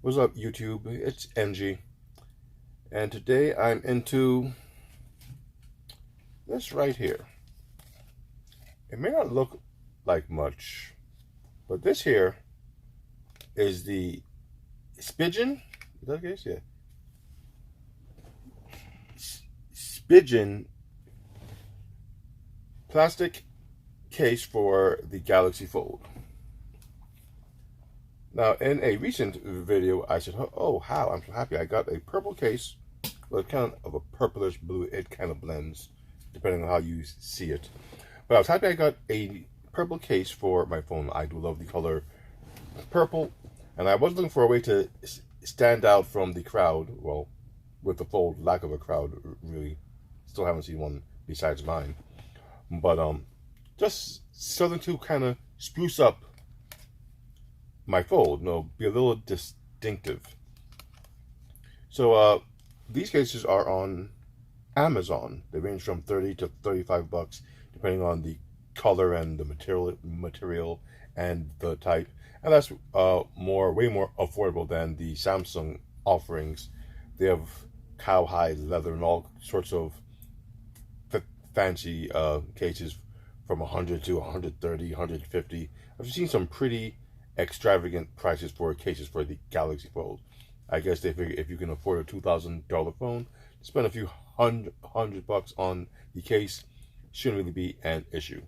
What's up, YouTube? It's NG, and today I'm into this right here. It may not look like much, but this here is the Spigen. Is that the case? Yeah. Spigen plastic case for the Galaxy Fold. Now, in a recent video, I said, "Oh, how I'm so happy! I got a purple case with kind of a purplish blue. It kind of blends depending on how you see it. But I was happy I got a purple case for my phone. I do love the color purple, and I was looking for a way to stand out from the crowd. Well, with the Fold, lack of a crowd, really. Still haven't seen one besides mine. But just something to kind of spruce up my Fold, be a little distinctive. So these cases are on Amazon. They range from 30 to 35 bucks, depending on the color and the material and the type. And that's way more affordable than the Samsung offerings. They have cowhide leather and all sorts of fancy cases from 100 to 130, 150. I've seen some pretty extravagant prices for cases for the Galaxy Fold. I guess they figure if you can afford a $2,000 phone, spend a few hundred bucks on the case shouldn't really be an issue.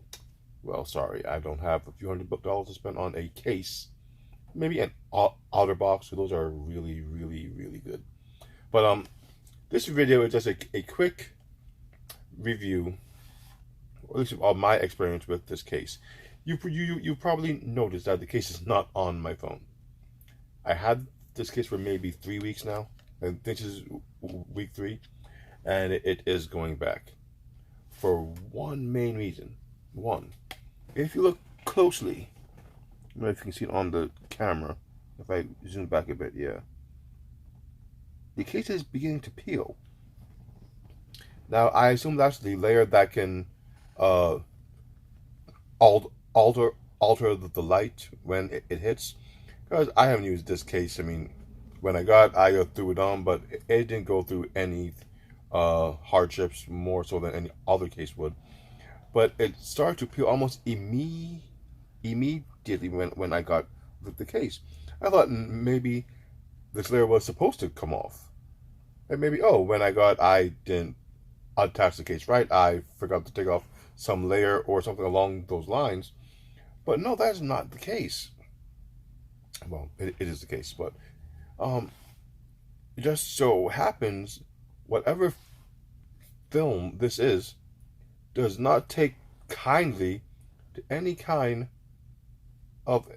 Well, sorry, I don't have a few $100 to spend on a case. Maybe an outer box, so those are really, really, really good. But this video is just a quick review, or at least of my experience with this case. You probably noticed that the case is not on my phone. I had this case for maybe 3 weeks now, and this is week 3, and it is going back for one main reason. If you look closely, I don't know if you can see it on the camera. If I zoom back a bit, yeah, the case is beginning to peel. Now, I assume that's the layer that can alter the light when it hits. Because I haven't used this case. I mean, when I threw it on, but it didn't go through any hardships more so than any other case would. But it started to peel almost immediately when I got the case. I thought maybe this layer was supposed to come off. And maybe, when I didn't attach the case right. I forgot to take off some layer or something along those lines. But no, that's not the case. Well, it is the case, but it just so happens whatever film this is does not take kindly to any kind of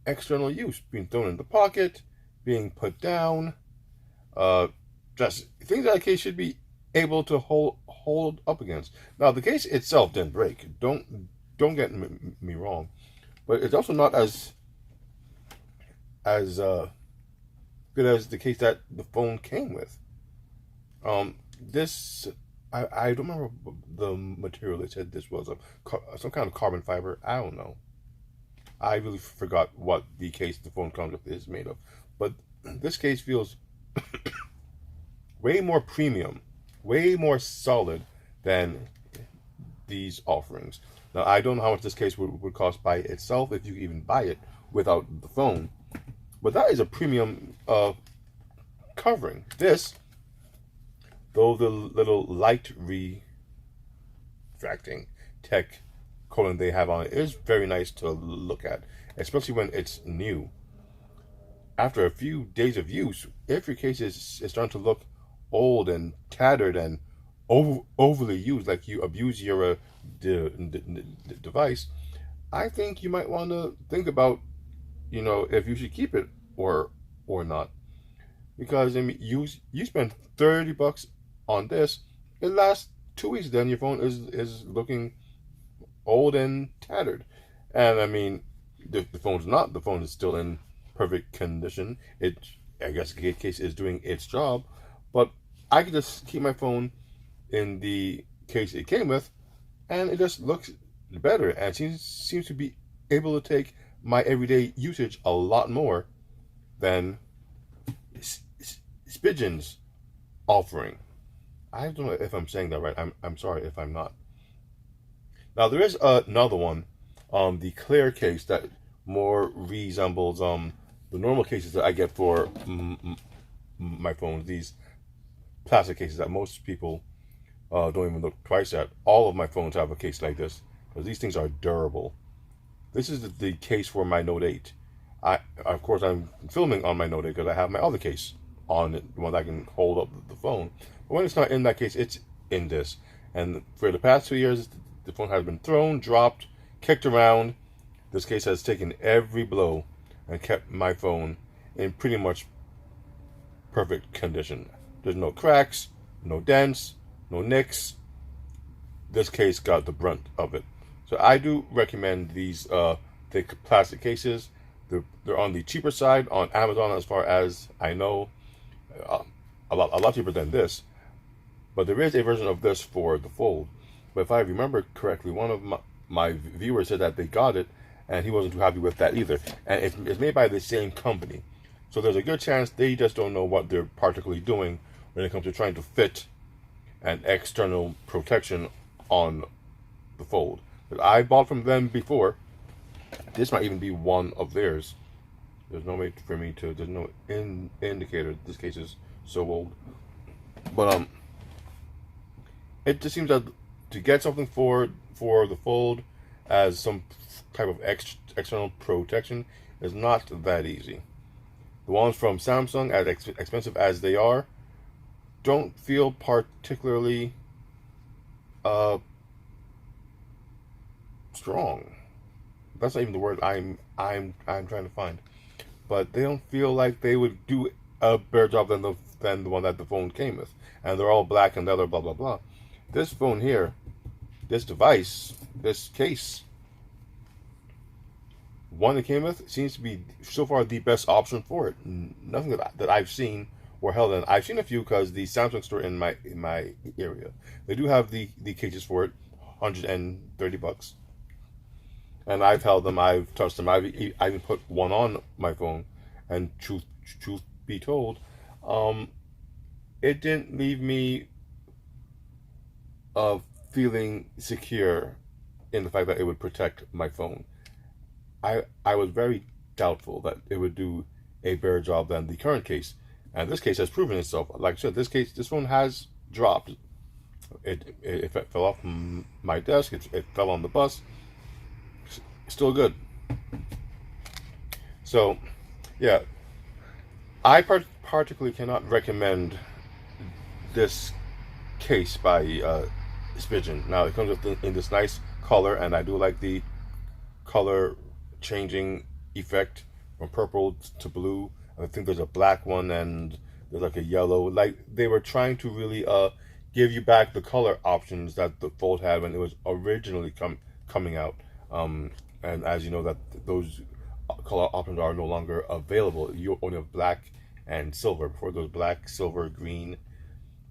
external use, being thrown in the pocket, being put down, just things that a case should be able to hold up against. Now, the case itself didn't break. Don't get me wrong, but it's also not as good as the case that the phone came with. This I don't remember the material. They said this was some kind of carbon fiber. I don't know. I really forgot what the case the phone comes with is made of. But this case feels way more premium, way more solid than these offerings. Now, I don't know how much this case would cost by itself, if you even buy it without the phone. But that is a premium covering. This, though the little light refracting tech coating they have on it is very nice to look at, especially when it's new. After a few days of use, if your case is starting to look old and tattered and overly used, like you abuse your device, I think you might want to think about, if you should keep it or not. Because I mean, you spend 30 bucks on this, it lasts 2 weeks, then your phone is looking old and tattered. And I mean, the phone is still in perfect condition. I guess the case is doing its job, but I could just keep my phone in the case it came with, and it just looks better and seems to be able to take my everyday usage a lot more than Spigen's offering. I don't know if I'm saying that right. I'm sorry if I'm not. Now there is another one, the clear case that more resembles the normal cases that I get for my phones. These plastic cases that most people don't even look twice at. All of my phones have a case like this because these things are durable. This is the case for my Note 8. Of course, I'm filming on my Note 8 because I have my other case on it, the one that I can hold up the phone. But when it's not in that case, it's in this. And for the past 2 years, the phone has been thrown, dropped, kicked around. This case has taken every blow and kept my phone in pretty much perfect condition. There's no cracks, no dents, no nicks. This case got the brunt of it. So I do recommend these thick plastic cases. They're on the cheaper side on Amazon, as far as I know, a lot cheaper than this. But there is a version of this for the Fold. But if I remember correctly, one of my viewers said that they got it, and he wasn't too happy with that either. And it's made by the same company. So there's a good chance they just don't know what they're particularly doing when it comes to trying to fit an external protection on the Fold. But I bought from them before. This might even be one of theirs. There's no way for me to, there's no indicator this case is so old. But it just seems that to get something for the Fold as some type of external protection is not that easy. The ones from Samsung, as expensive as they are, don't feel particularly strong. That's not even the word I'm trying to find. But they don't feel like they would do a better job than the one that the phone came with. And they're all black and leather, blah blah blah. This phone here, this device, this case, one that came with seems to be so far the best option for it. Nothing that I've seen or held in. I've seen a few because the Samsung store in my area, they do have the cases for it, $130. And I've held them, I've touched them, I even put one on my phone, and truth be told, it didn't leave me feeling secure in the fact that it would protect my phone. I was very doubtful that it would do a better job than the current case, and this case has proven itself. Like I said, this phone has dropped. It fell off my desk. It fell on the bus. Still good. So, yeah, I particularly cannot recommend this case by Spigen. Now, it comes in this nice color, and I do like the color changing effect from purple to blue. I think there's a black one, and there's like a yellow. Like, they were trying to really give you back the color options that the Fold had when it was originally coming out. And as you know, that those color options are no longer available. You only have black and silver. Before, those black, silver, green,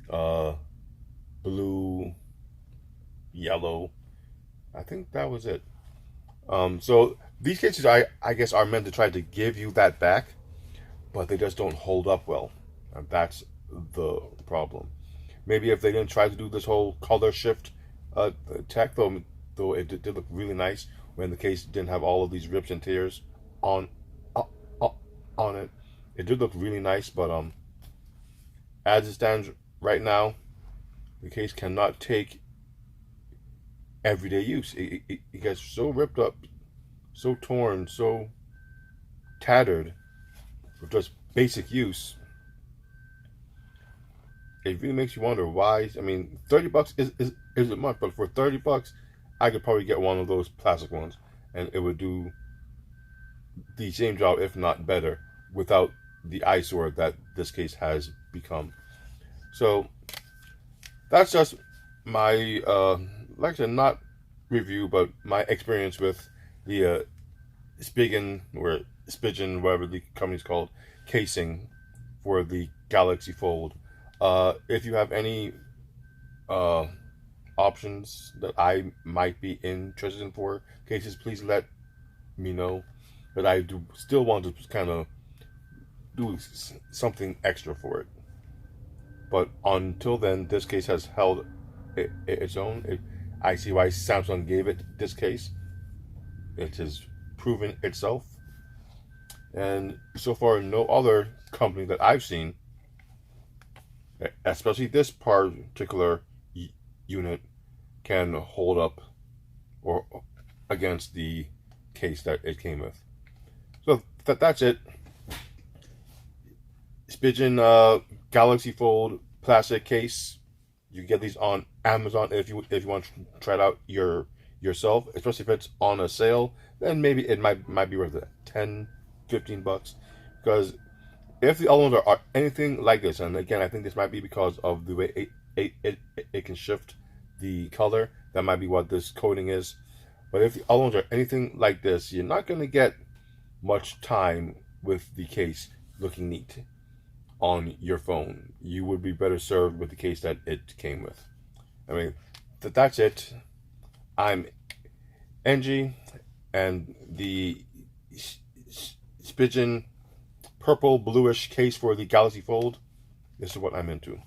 blue, yellow. I think that was it. So these cases, I guess, are meant to try to give you that back, but they just don't hold up well. And that's the problem. Maybe if they didn't try to do this whole color shift tech, though it did look really nice when the case didn't have all of these rips and tears on it. It did look really nice, but as it stands right now, the case cannot take everyday use. It gets so ripped up, so torn, so tattered with just basic use. It really makes you wonder why. I mean, $30 isn't much, but for $30, I could probably get one of those plastic ones, and it would do the same job, if not better, without the eyesore that this case has become. So that's just my, like I said, not review, but my experience with the Spigen, or Spigen, whatever the company's called, casing for the Galaxy Fold. If you have any options that I might be interested in for cases, please let me know. But I do still want to kind of do something extra for it. But until then, this case has held its own. I see why Samsung gave it this case. It has proven itself. And so far, no other company that I've seen, especially this particular unit, can hold up or against the case that it came with. So that's it. Spigen Galaxy Fold plastic case. You can get these on Amazon if you want to try it out yourself, especially if it's on a sale. Then maybe it might be worth it, $10-15. Because if the other ones are anything like this, and again, I think this might be because of the way it can shift the color. That might be what this coating is. But if the other ones are anything like this, you're not going to get much time with the case looking neat on your phone. You would be better served with the case that it came with. I mean, that's it. I'm NG, and the Spigen purple bluish case for the Galaxy Fold, this is what I'm into.